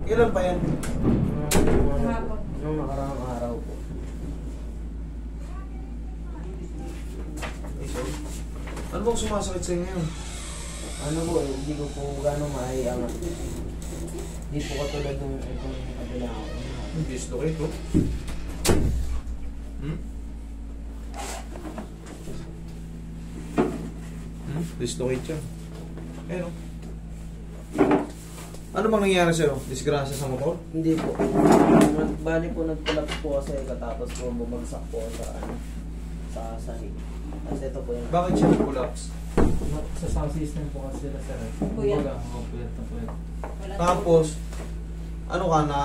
Kailan pa yan? Nung nakaraang araw po. Ano bang sumasakit sa'yo ngayon? Ano po, hindi ko po gano'ng maiangat. Hindi po katulad ng itong kabila ko. Dislocate ko. Dislocate siya. Ayan o. Ano bang nangyari sa'yo? Disgrasya sa motor? Hindi po. Bali po nag-collapse po kasi katapos po bumagsak po sa sa sahig. Kasi ito po yung... Bakit siya nag-collapse? Sa sound system po kasi sila sir. Puyat. Kumbaga, puyat na puyat. Tapos, ano ka na,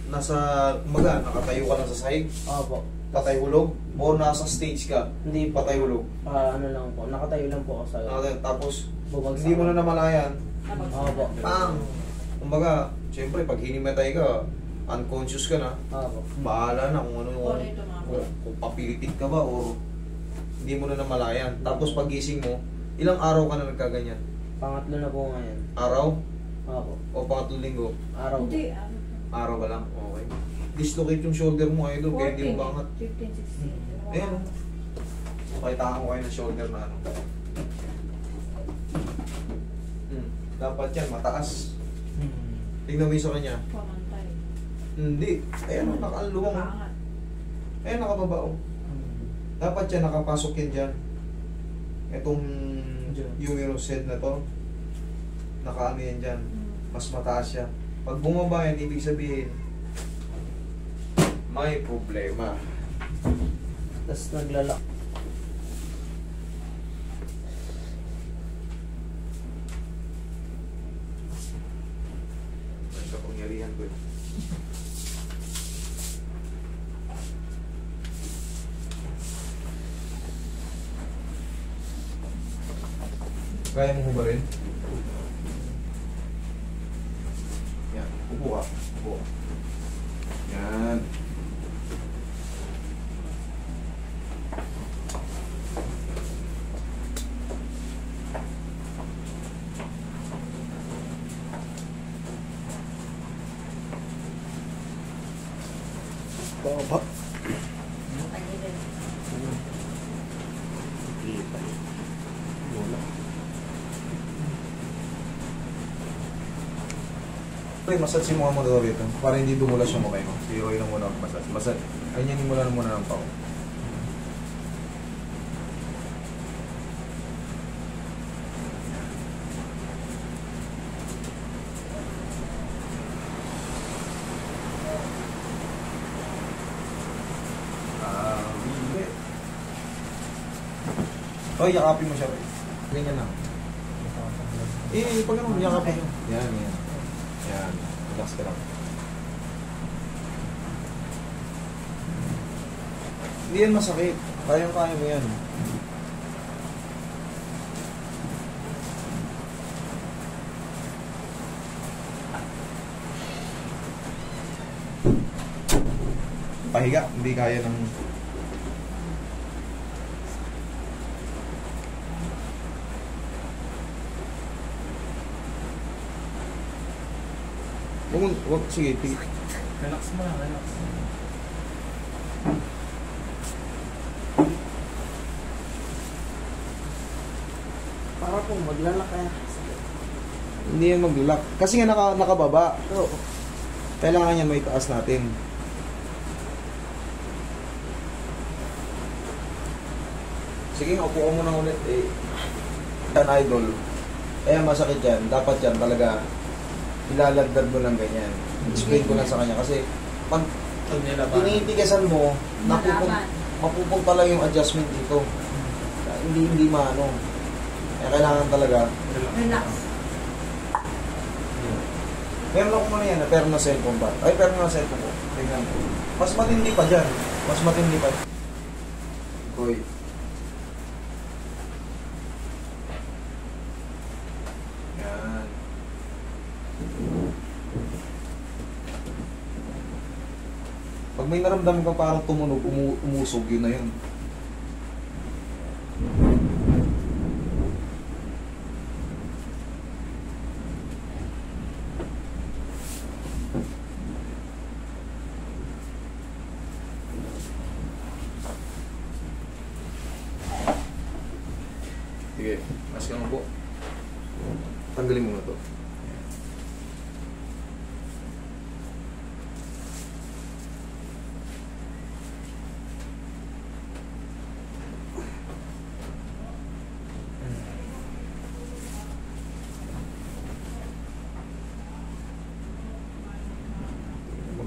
nasa, kumaga, nakatayo ka lang sa sahig? Opo. Patay hulog? O nasa stage ka? Hindi po. Patay hulog? Ano lang po, nakatayo lang po ako sa... Tapos, bumagsak. hindi mo na namalayan. Opo. Pang! Kumbaga, siyempre, pag hinimatay ka, unconscious ka na, Opo. bahala na kung ano yung, kung papilitin ka ba o hindi mo na namalayan. Tapos pagising mo, ilang araw ka na nagkaganyan? Pangatlo na po ngayon. Araw? Opo. O pangatlong linggo? Araw po. Hindi, Araw ka lang? Okay. Dislocate yung shoulder mo, idol, kaya hindi mo bangat. 15, 16. Ayan o. Pakita ko kayo ng shoulder na ano. Dapat yan, mataas. Tingnan mo yung sa kanya. Pamantay. Hindi. Ayan o, nakaluwang. Paangat. Ayan, nakababa o. Dapat yan, nakapasok yan dyan. Itong humerus head na to, nakaano yan dyan. Mas mataas siya. Pag bumaba yan, ibig sabihin, may problema. Tapos naglalak. May kapangyarihan ko eh. Kaya mo hubarin? Yan. Upo ka. Upo. Yan. Baba. Pre, massage mo ang motor dito para hindi dumulas yung mukha mo. Si Roy lang muna mag-massage. Massage. Ganyan mo lang muna ng pao. Hindi. Oh, yakapin mo siya, Roy. Ganyan lang. Pag ano, yakapin mo. Yan, yan. Yan, relax ka lang. Hindi yan masakit. Kaya mo yan. Pahiga, hindi kaya ng... Sige, Relax mo lang, relax. Para po maglalak kaya. hindi yan mag-lock. Kasi nga nakababa. Oo. Kailangan yan may taas natin. Sige nga, upo ka muna ulit eh. Yan, idol. Kaya masakit yan. Dapat yan talaga ilalagdad mo lang ganyan. Explain ko lang sa kanya kasi pag tinitigasan mo, mapupunta lang yung adjustment dito. Hindi maano. Kaya kailangan talaga. Relax. Meron ako muna yan, pero na cellphone ba? Ay, pero na cellphone ko. Tingnan mo. Mas matindi pa dyan. Mas matindi pa. Hoy. Yan. Pag may naramdaman ka parang tumunog, umusog, yun na yun.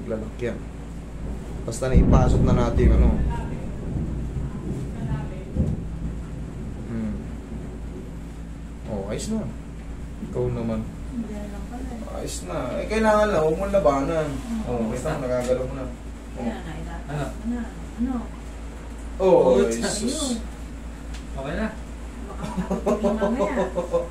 naglalakyan. Basta na ipasok na natin yung ano. Oh, ayos na. Ikaw naman. Hindi lang pala. Ayos na. Eh, kailangan lang. Huwag mong labanan. Oh, kita mo, nagagalaw mo na. Kaya nga, Ano? Ano? Oh, Oh, Jesus. Okay na. Baka makapagpapin mamaya.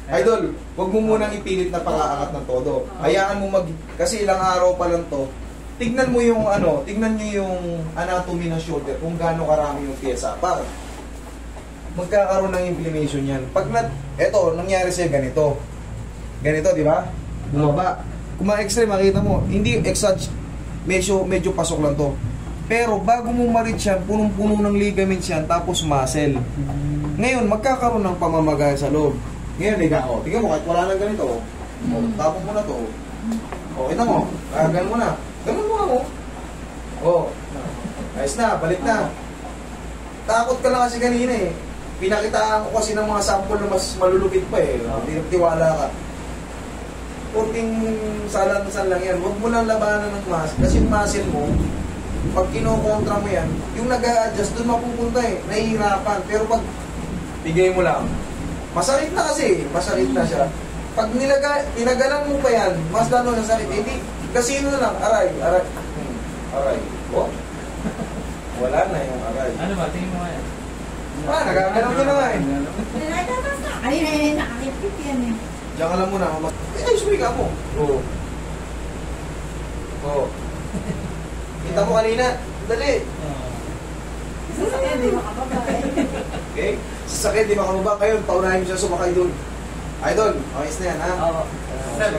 Idol, huwag mo munang ipilit na pang-aangat ng todo. Hayaan mo kasi ilang araw pa lang to. Tignan mo yung ano, tignan niyo yung anatomy ng shoulder, kung gaano karami yung pyesa. Para magkakaroon ng inflammation yan. Pag eto, nangyari sa'yo ganito. Ganito, di ba? Bumaba. Kung ma-extreme, makita mo, hindi exage, medyo pasok lang to. Pero bago mo ma-reach yan, punong-puno ng ligaments yan, tapos muscle. Ngayon, magkakaroon ng pamamagay sa loob. Ngayon, liga ko. Tingnan mo, kahit wala nang ganito. O, tapos mo na to. O, kita mo. Ganun mo na. Ganun mo ako. O, ayos na, balik na. Takot ka lang kasi kanina eh. Pinakitaan ko kasi ng mga sample na mas malulupit pa eh. Tiwala ka. Kunting salansan lang yan. Huwag mo lang labanan ng muscle. Kasi yung muscle mo, pag kinokontra mo yan, yung nag-a-adjust, doon mapupunta eh. Nahihirapan. Pero pag bigay mo lang, masakit na kasi. Masakit na siya. Pag tinagalan mo pa yan, mas lalo na sakit. Hindi, kasino na lang. Aray. Aray. Oh. Wala na yung aray. Ano ba? Tingin mo nga yan. Nagagalaw ka na nga eh. Ay, nakakipit yan eh. Diyan ka lang muna. Ayos mo ka mo. Oo. Oo. Kita mo kanina. Dali. Sasakyan, di makababa eh. Okay? Sasakyan, di makababa kayo. Paunahin mo siya sumakay doon. Idol, ayos na yan ha? Oo. Sir,